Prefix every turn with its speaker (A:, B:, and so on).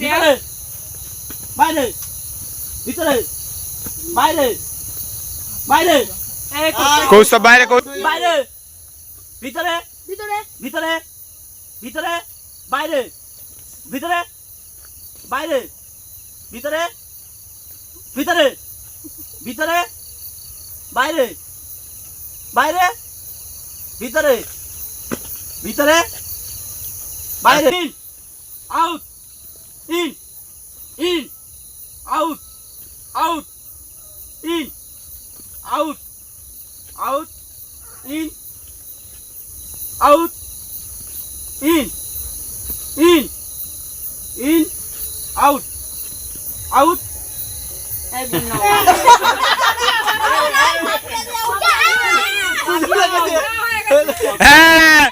A: ভিতরে বাইরে ভিতরে বাইরে বাইরে
B: কোচ সব বাইরে কোচ
A: বাইরে ভিতরে
C: ভিতরে
A: ভিতরে ভিতরে বাইরে ভিতরে বাইরে ভিতরে ভিতরে ভিতরে বাইরে বাইরে ভিতরে ভিতরে বাইরে in out in in out out in out out in out in out out
B: হ্যাঁ